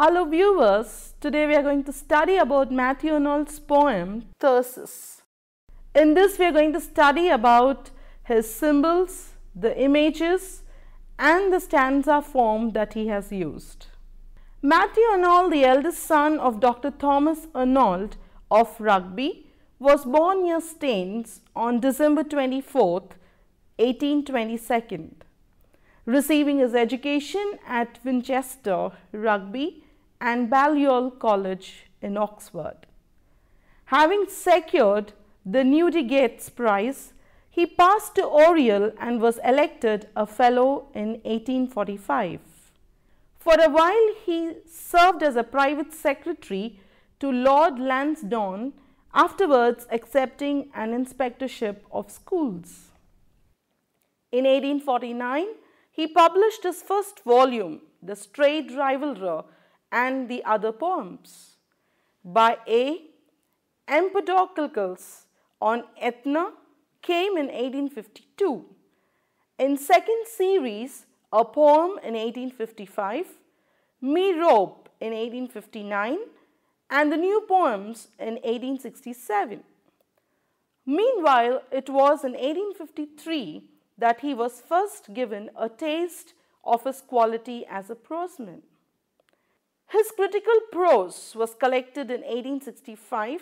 Hello viewers, today we are going to study about Matthew Arnold's poem Thyrsi. In this we are going to study about his symbols, the images and the stanza form that he has used. Matthew Arnold, the eldest son of Dr. Thomas Arnold of Rugby, was born near Staines on December 24th, 1822, receiving his education at Winchester, Rugby and Balliol College in Oxford. Having secured the Newdigates Prize, he passed to Oriel and was elected a Fellow in 1845. For a while he served as a private secretary to Lord Lansdowne, afterwards accepting an inspectorship of schools. In 1849, he published his first volume, The Strayed Rivalrer and the Other Poems. By A. Empedocles on Etna came in 1852. In second series, a poem in 1855, Me Rope in 1859, and the new poems in 1867. Meanwhile, it was in 1853 that he was first given a taste of his quality as a proseman. His critical prose was collected in 1865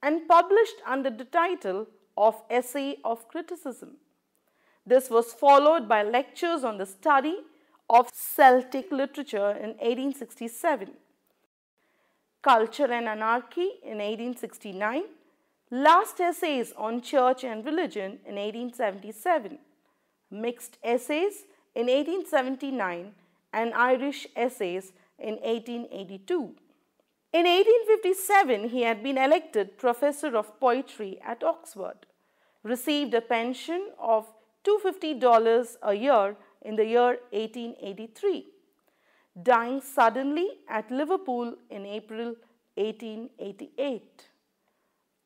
and published under the title of Essay of Criticism. This was followed by lectures on the study of Celtic literature in 1867, Culture and Anarchy in 1869, Last Essays on Church and Religion in 1877, Mixed Essays in 1879 and Irish Essays in 1882. In 1857, he had been elected Professor of Poetry at Oxford, received a pension of $250 a year in the year 1883, dying suddenly at Liverpool in April 1888.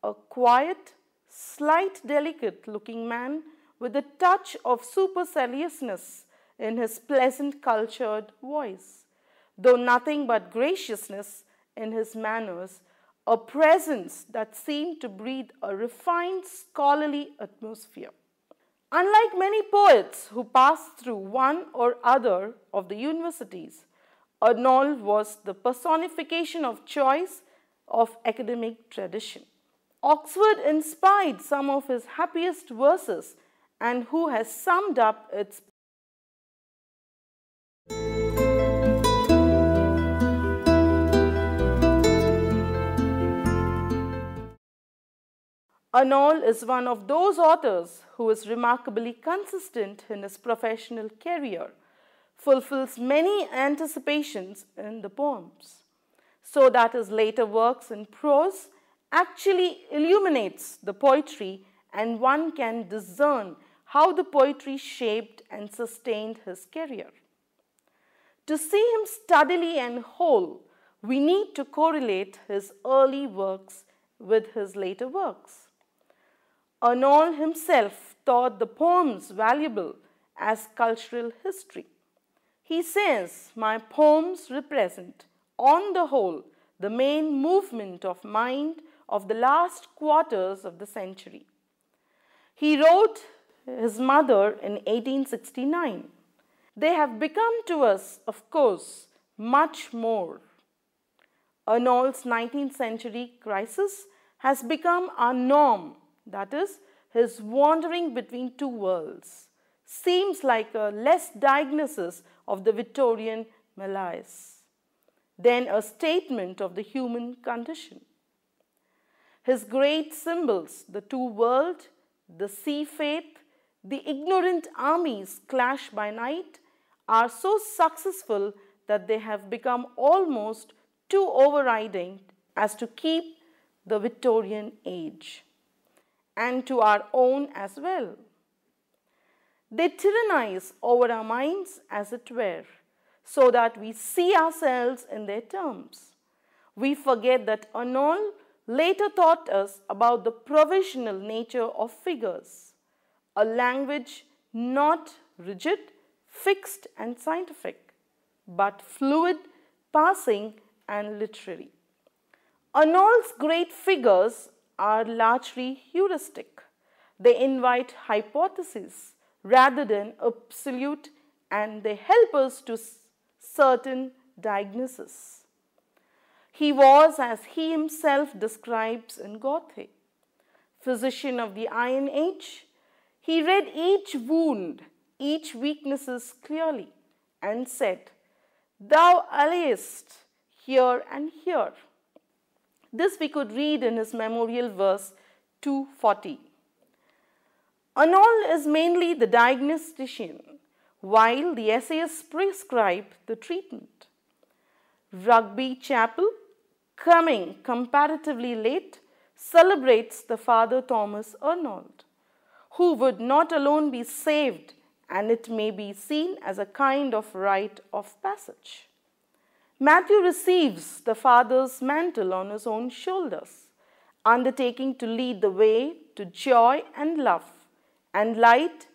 A quiet, slight, delicate-looking man with a touch of superciliousness in his pleasant, cultured voice, though nothing but graciousness in his manners, a presence that seemed to breathe a refined, scholarly atmosphere. Unlike many poets who passed through one or other of the universities, Arnold was the personification of choice of academic tradition. Oxford inspired some of his happiest verses, and who has summed up its Arnold is one of those authors who is remarkably consistent in his professional career, fulfills many anticipations in the poems, so that his later works in prose actually illuminates the poetry, and one can discern how the poetry shaped and sustained his career. To see him steadily and whole, we need to correlate his early works with his later works. Arnold himself thought the poems valuable as cultural history. He says, "My poems represent, on the whole, the main movement of mind of the last quarters of the century." He wrote his mother in 1869. They have become to us, of course, much more. Arnold's 19th century crisis has become our norm, that is, his wandering between two worlds seems like a less diagnosis of the Victorian malaise than a statement of the human condition. His great symbols, the two worlds, the sea faith, the ignorant armies clash by night, are so successful that they have become almost too overriding as to keep the Victorian age, and to our own as well. They tyrannize over our minds, as it were, so that we see ourselves in their terms. We forget that Arnold later taught us about the provisional nature of figures, a language not rigid, fixed and scientific, but fluid, passing and literary. Arnold's great figures are largely heuristic. They invite hypotheses rather than absolute, and they help us to certain diagnosis. He was, as he himself describes in Goethe, physician of the Iron Age. He read each wound, each weaknesses clearly, and said, "Thou allayest here and here." This we could read in his memorial verse 240. Arnold is mainly the diagnostician, while the essayists prescribe the treatment. Rugby Chapel, coming comparatively late, celebrates the Father Thomas Arnold, who would not alone be saved, and it may be seen as a kind of rite of passage. Matthew receives the Father's mantle on his own shoulders, undertaking to lead the way to joy and love and light,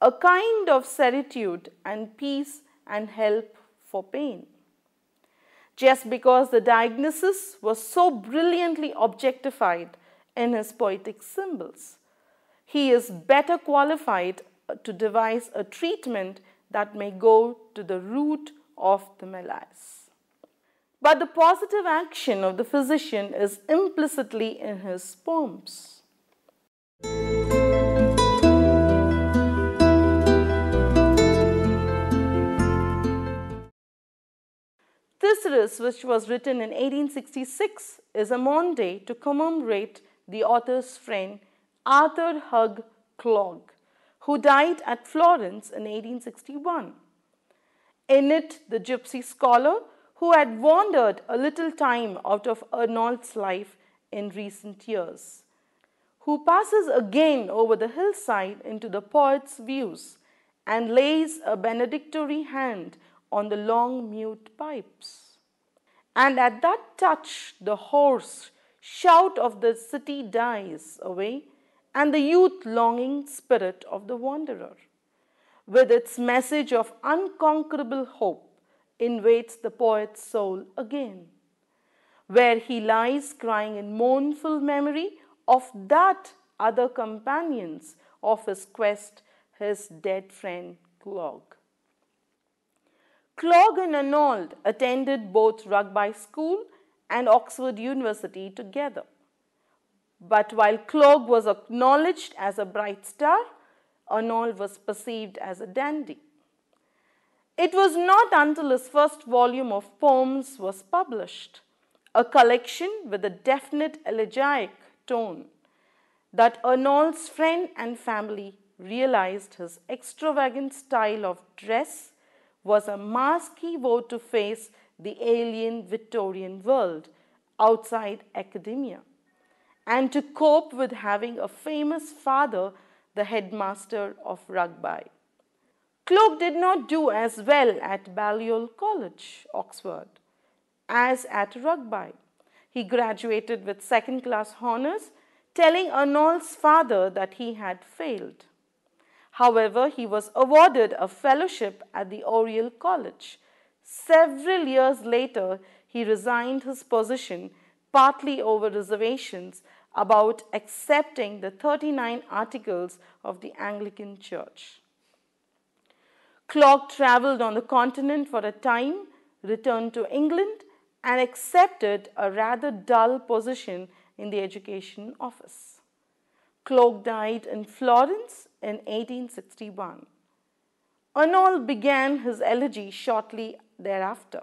a kind of certitude and peace and help for pain. Just because the diagnosis was so brilliantly objectified in his poetic symbols, he is better qualified to devise a treatment that may go to the root of the malaise. But the positive action of the physician is implicitly in his poems. Thyrsi, which was written in 1866, is a Monday to commemorate the author's friend Arthur Hugh Clough, who died at Florence in 1861. In it, the gypsy scholar, who had wandered a little time out of Arnold's life in recent years, who passes again over the hillside into the poet's views and lays a benedictory hand on the long mute pipes. And at that touch, the hoarse shout of the city dies away, and the youth-longing spirit of the wanderer, with its message of unconquerable hope, invades the poet's soul again, where he lies crying in mournful memory of that other companions of his quest, his dead friend Clough. Clough and Arnold attended both Rugby School and Oxford University together. But while Clough was acknowledged as a bright star, Arnold was perceived as a dandy. It was not until his first volume of poems was published, a collection with a definite elegiac tone, that Arnold's friend and family realized his extravagant style of dress was a mask he wore to face the alien Victorian world outside academia, and to cope with having a famous father the headmaster of Rugby. Clough did not do as well at Balliol College, Oxford, as at Rugby. He graduated with second-class honours, telling Arnold's father that he had failed. However, he was awarded a fellowship at the Oriel College. Several years later, he resigned his position, partly over reservations about accepting the 39 Articles of the Anglican Church. Clough travelled on the continent for a time, returned to England, and accepted a rather dull position in the Education Office. Clough died in Florence in 1861. Arnold began his elegy shortly thereafter,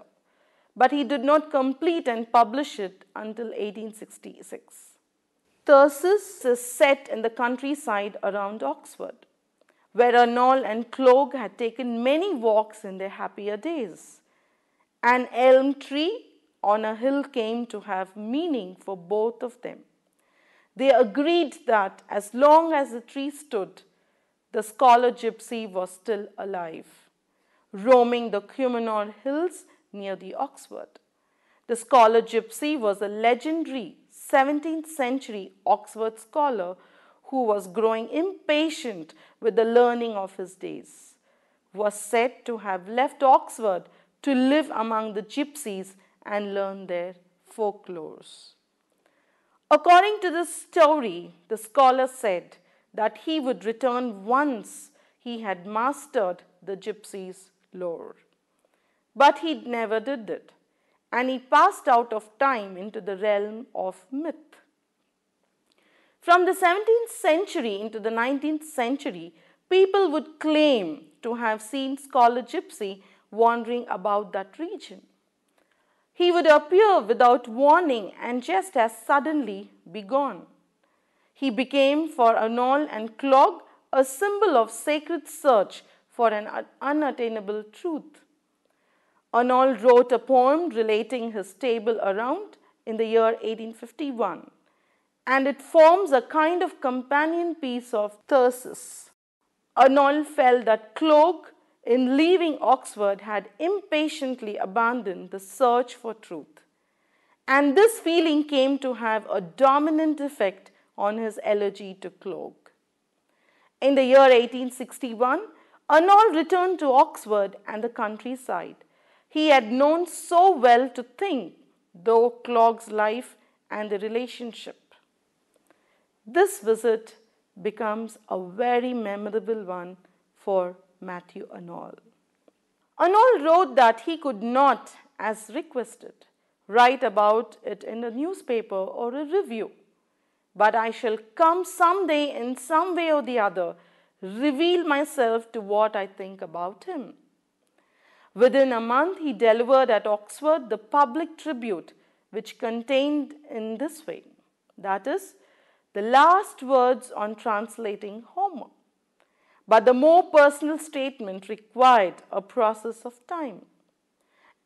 but he did not complete and publish it until 1866. Thyrsi is set in the countryside around Oxford, where Arnold and Clough had taken many walks in their happier days. An elm tree on a hill came to have meaning for both of them. They agreed that as long as the tree stood, the scholar gypsy was still alive, roaming the Cumnor hills near the Oxford. The scholar gypsy was a legendary 17th century Oxford scholar who was growing impatient with the learning of his days, was said to have left Oxford to live among the gypsies and learn their folklores. According to this story, the scholar said that he would return once he had mastered the gypsies' lore. But he never did it, and he passed out of time into the realm of myth. From the 17th century into the 19th century, people would claim to have seen Scholar Gypsy wandering about that region. He would appear without warning and just as suddenly be gone. He became for Arnold and Clogg a symbol of sacred search for an unattainable truth. Arnold wrote a poem relating his table around in the year 1851, and it forms a kind of companion piece of Thyrsis. Arnold felt that Clogg, in leaving Oxford, had impatiently abandoned the search for truth, and this feeling came to have a dominant effect on his elegy to Clogg. In the year 1861, Arnold returned to Oxford and the countryside. He had known so well to think, though Clogg's life and the relationship. This visit becomes a very memorable one for Matthew Arnold. Arnold wrote that he could not, as requested, write about it in a newspaper or a review, but I shall come someday in some way or the other, reveal myself to what I think about him. Within a month, he delivered at Oxford the public tribute, which contained in this way, that is, the last words on translating Homer. But the more personal statement required a process of time.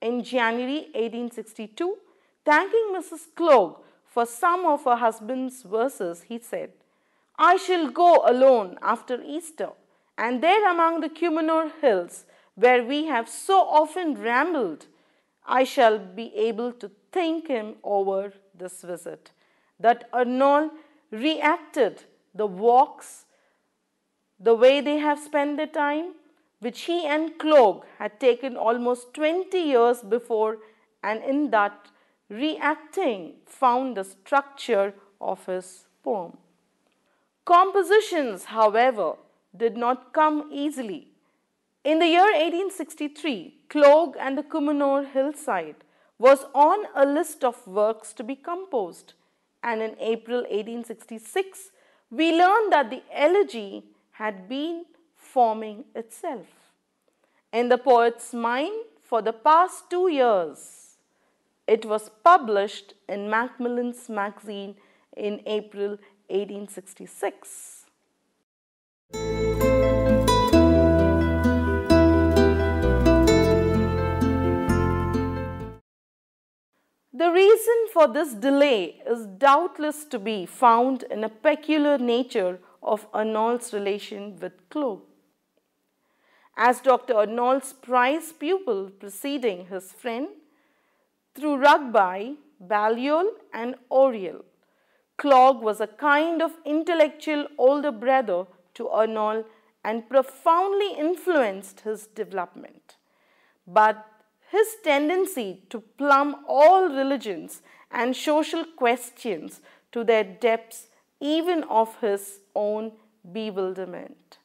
In January 1862, thanking Mrs. Clogg for some of her husband's verses, he said, "I shall go alone after Easter, and there among the Cumnor hills, where we have so often rambled, I shall be able to think him over this visit." That Arnold reacted the walks, the way they have spent their time, which he and Clogg had taken almost 20 years before, and in that reacting found the structure of his poem. Compositions, however, did not come easily. In the year 1863, Clogg and the Cumnor hillside was on a list of works to be composed, and in April 1866, we learned that the elegy had been forming itself in the poet's mind for the past 2 years. It was published in Macmillan's magazine in April 1866. The reason for this delay is doubtless to be found in a peculiar nature of Arnold's relation with Clogg. As Dr. Arnold's prize pupil preceding his friend through Rugby, Balliol and Oriel, Clogg was a kind of intellectual older brother to Arnold and profoundly influenced his development. But his tendency to plumb all religions and social questions to their depths, even of his own bewilderment,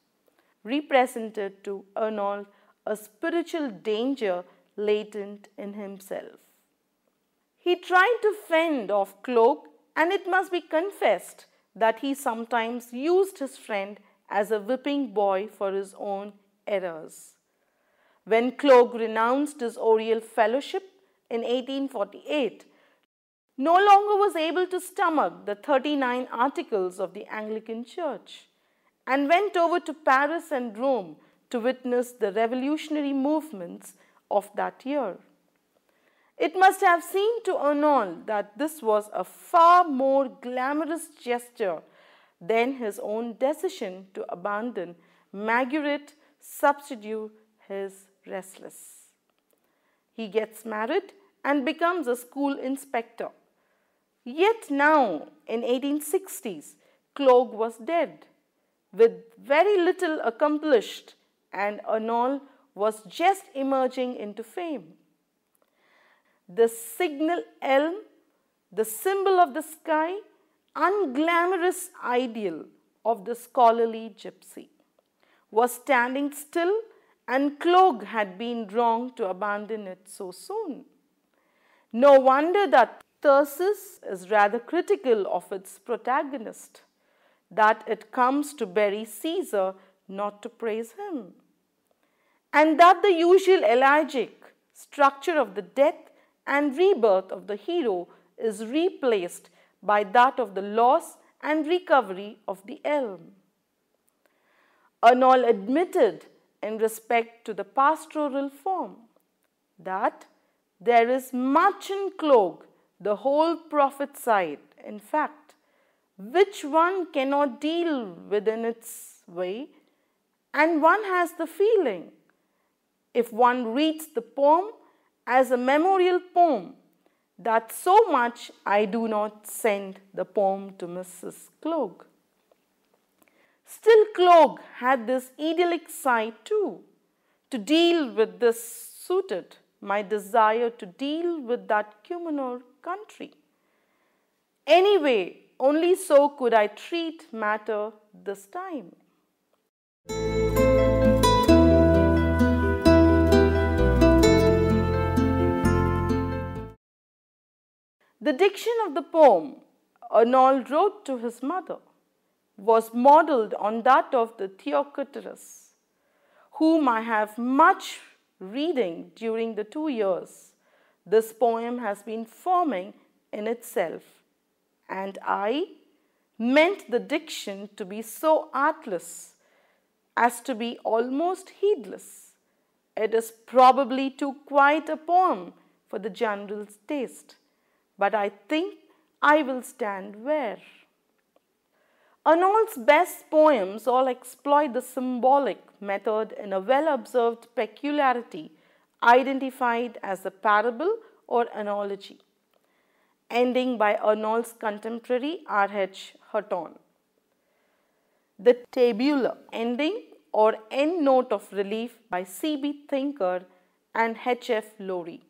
represented to Arnold a spiritual danger latent in himself. He tried to fend off Clogg, and it must be confessed that he sometimes used his friend as a whipping boy for his own errors. When Clogg renounced his Oriel fellowship in 1848, no longer was able to stomach the 39 articles of the Anglican Church, and went over to Paris and Rome to witness the revolutionary movements of that year. It must have seemed to Arnold that this was a far more glamorous gesture than his own decision to abandon Margaret, substitute his restless. He gets married and becomes a school inspector. Yet now, in 1860s, Clogg was dead, with very little accomplished, and Arnold was just emerging into fame. the signal elm, the symbol of the sky, unglamorous ideal of the scholarly gypsy, was standing still, and Clogg had been wrong to abandon it so soon. No wonder that Thyrsis is rather critical of its protagonist, that it comes to bury Caesar, not to praise him, and that the usual elegiac structure of the death and rebirth of the hero is replaced by that of the loss and recovery of the elm. Arnold admitted in respect to the pastoral form that there is much in Clogg, the whole prophet side, in fact, which one cannot deal with in its way, and one has the feeling, if one reads the poem as a memorial poem, that so much I do not send the poem to Mrs. Clogg. Still, Clogg had this idyllic side too. To deal with this suited my desire to deal with that Cumanor country. Anyway, only so could I treat matter this time. The diction of the poem Arnold wrote to his mother was modelled on that of the Theocritus, whom I have much reading during the 2 years this poem has been forming in itself, and I meant the diction to be so artless as to be almost heedless. It is probably too quiet a poem for the general's taste, but I think I will stand where. Arnold's best poems all exploit the symbolic method in a well-observed peculiarity identified as a parable or analogy, ending by Arnold's contemporary R.H. Hutton. The tabular ending or end note of relief by C.B. Thinker and H.F. Laurie.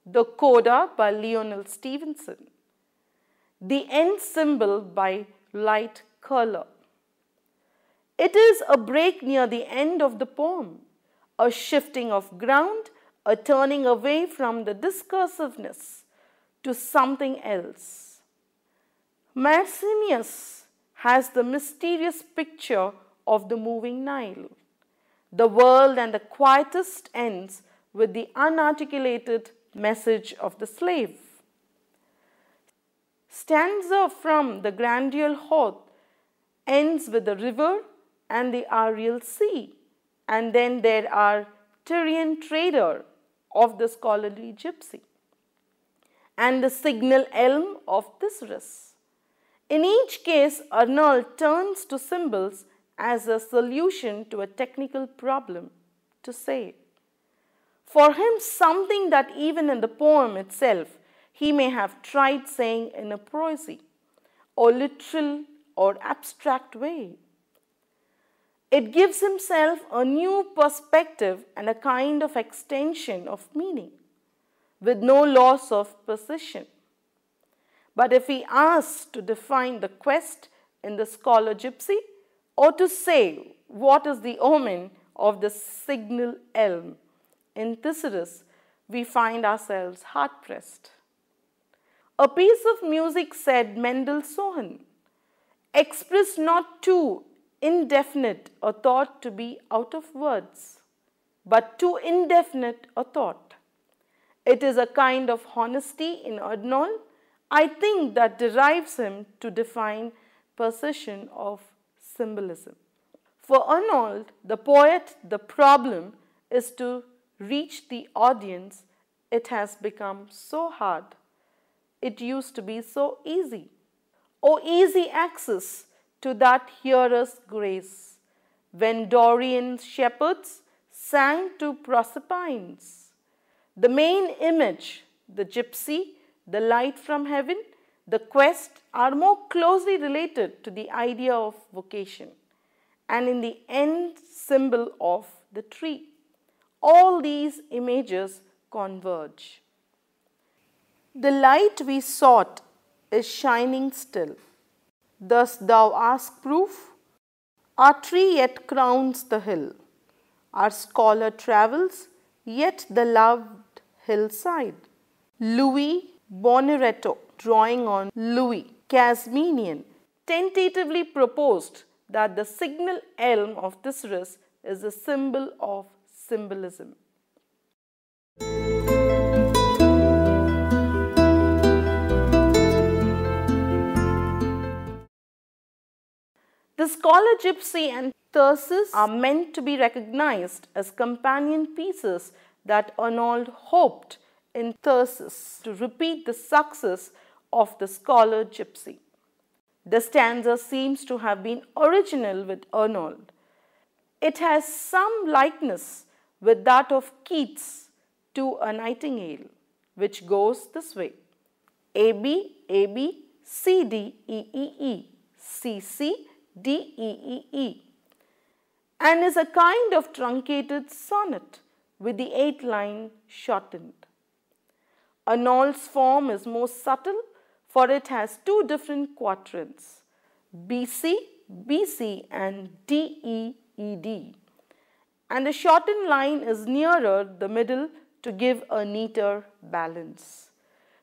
The coda by Lionel Stevenson. The end symbol by Light Curler. It is a break near the end of the poem, a shifting of ground, a turning away from the discursiveness to something else. Marcinius has the mysterious picture of the moving Nile. The world and the quietest ends with the unarticulated message of the slave. Stanza from the Grandial Horde ends with the river and the Ariel Sea, and then there are Tyrian trader of the scholarly gypsy and the signal elm of Thyrsis. In each case, Arnold turns to symbols as a solution to a technical problem to say. For him, something that even in the poem itself he may have tried saying in a prosy or literal or abstract way. It gives himself a new perspective and a kind of extension of meaning with no loss of precision. But if he asks to define the quest in the scholar gypsy or to say what is the omen of the signal elm in Thyrsis, we find ourselves hard-pressed. A piece of music, said Mendelssohn, express not too indefinite a thought to be out of words, but too indefinite a thought. It is a kind of honesty in Arnold, I think, that derives him to define precision of symbolism. For Arnold, the poet, the problem is to reach the audience. It has become so hard. It used to be so easy. Oh, easy access to that hearer's grace, when Dorian shepherds sang to Proserpines. The main image, the gypsy, the light from heaven, the quest are more closely related to the idea of vocation, and in the end symbol of the tree. All these images converge. The light we sought is shining still. Thus thou ask proof? Our tree yet crowns the hill. Our scholar travels, yet the loved hillside. Louis Bonneretto, drawing on Louis Casminian, tentatively proposed that the signal elm of Thyrsis is a symbol of symbolism. The scholar Gypsy and Thyrsis are meant to be recognized as companion pieces that Arnold hoped in Thyrsis to repeat the success of the scholar Gypsy. The stanza seems to have been original with Arnold. It has some likeness with that of Keats to A Nightingale, which goes this way: A B A B C D E E E C C D E E E, and is a kind of truncated sonnet with the 8th line shortened. Arnold's form is more subtle, for it has 2 different quatrains, BC, BC and DEED, and the shortened line is nearer the middle to give a neater balance.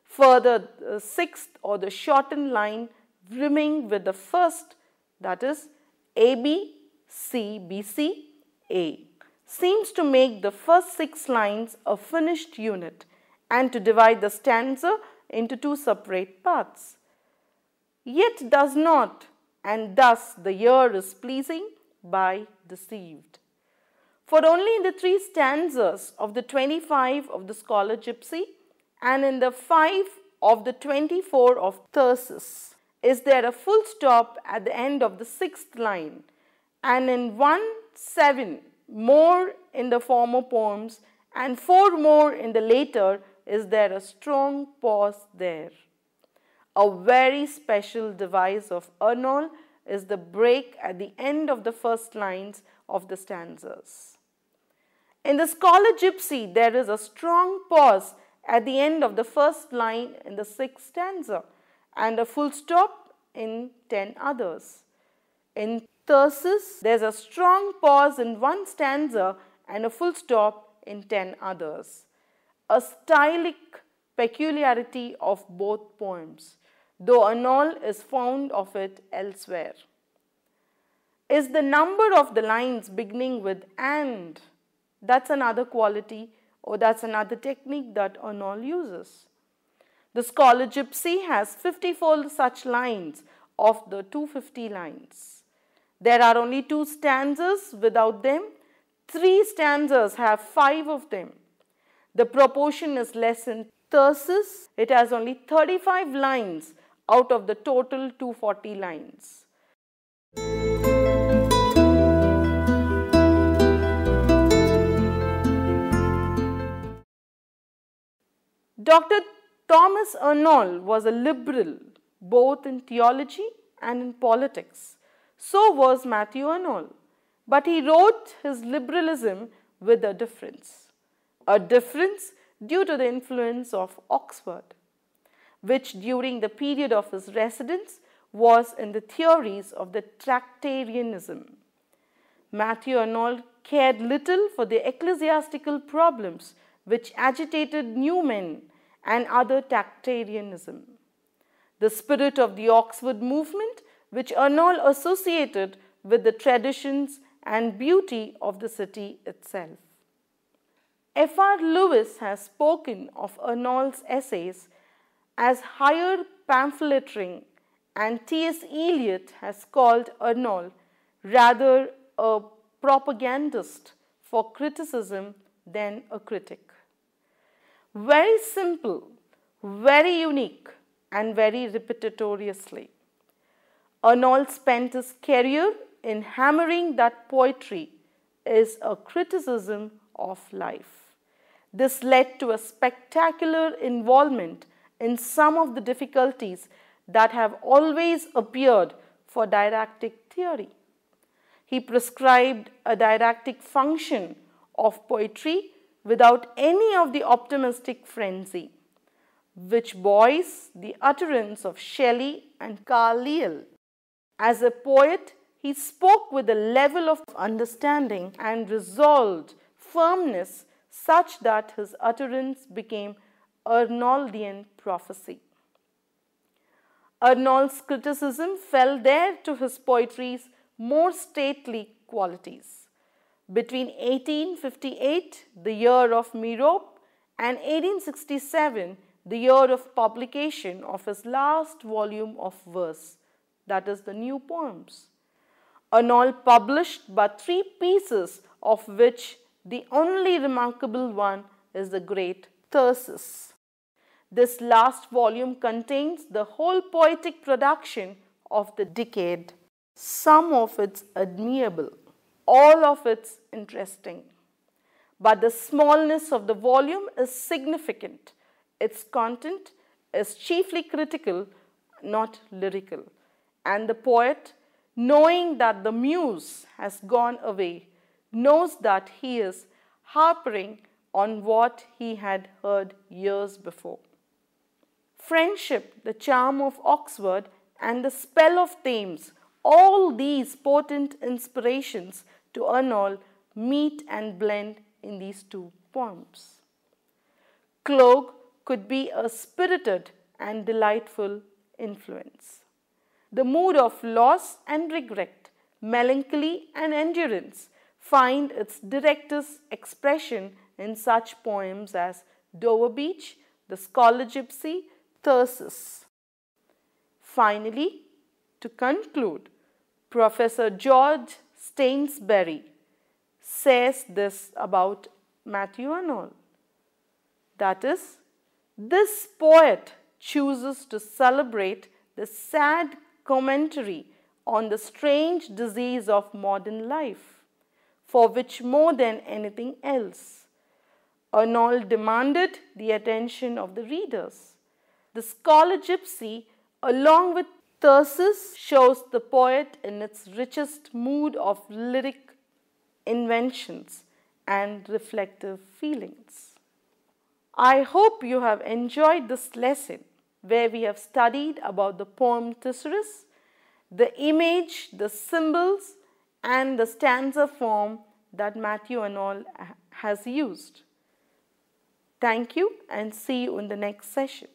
Further, the 6th or the shortened line rimming with the first, that is AB, C, BC, A, seems to make the first 6 lines a finished unit and to divide the stanza into 2 separate parts. Yet does not, and thus the ear is pleasing by deceived. For only in the 3 stanzas of the 25 of the scholar Gypsy and in the 5 of the 24 of Thyrsis is there a full stop at the end of the 6th line, and in 1-7 more in the former poems and 4 more in the later is there a strong pause there. A very special device of Arnold is the break at the end of the first lines of the stanzas. In the scholar Gypsy, there is a strong pause at the end of the first line in the 6th stanza and a full stop in 10 others. In Thyrsis, there is a strong pause in 1 stanza and a full stop in 10 others. A stylistic peculiarity of both poems, though Arnold is fond of it elsewhere, is the number of the lines beginning with and. That's another quality, or that's another technique that Arnold uses. The scholar Gypsy has 54 such lines of the 250 lines. There are only 2 stanzas without them. 3 stanzas have 5 of them. The proportion is less in Thyrsis. It has only 35 lines out of the total 240 lines. Dr. Thomas Arnold was a liberal both in theology and in politics. So was Matthew Arnold. But he wrote his liberalism with a difference due to the influence of Oxford, which during the period of his residence was in the theories of the Tractarianism. Matthew Arnold cared little for the ecclesiastical problems which agitated Newman and other Tractarianism. The spirit of the Oxford movement, which Arnold associated with the traditions and beauty of the city itself. F.R. Lewis has spoken of Arnold's essays as higher pamphleteering, and T.S. Eliot has called Arnold rather a propagandist for criticism than a critic. Very simple, very unique, and very repetitoriously, Arnold spent his career in hammering that poetry is a criticism of life. This led to a spectacular involvement in some of the difficulties that have always appeared for didactic theory. He prescribed a didactic function of poetry without any of the optimistic frenzy. which buoys the utterance of Shelley and Carlyle. As a poet, he spoke with a level of understanding and resolved firmness such that his utterance became Arnoldian prophecy. Arnold's criticism fell there to his poetry's more stately qualities. Between 1858, the year of Merope, and 1867, the year of publication of his last volume of verse, that is the New Poems, Arnold published but 3 pieces, of which the only remarkable one is the great Thyrsis. This last volume contains the whole poetic production of the decade, some of it admirable, all of it interesting. But the smallness of the volume is significant. Its content is chiefly critical, not lyrical. And the poet, knowing that the muse has gone away, knows that he is harping on what he had heard years before. Friendship, the charm of Oxford, and the spell of Thames, all these potent inspirations to Arnold meet and blend in these 2 poems. Clogue could be a spirited and delightful influence. The mood of loss and regret, melancholy and endurance find its directest expression in such poems as Dover Beach, The Scholar Gypsy, Thyrsis. Finally, to conclude, Professor George Stainsbury says this about Matthew Arnold. That is, this poet chooses to celebrate the sad commentary on the strange disease of modern life, for which more than anything else, Arnold demanded the attention of the readers. The Scholar Gypsy, along with Thyrsis, shows the poet in its richest mood of lyric inventions and reflective feelings. I hope you have enjoyed this lesson where we have studied about the poem Thyrsis, the image, the symbols, and the stanza form that Matthew Arnold has used. Thank you and see you in the next session.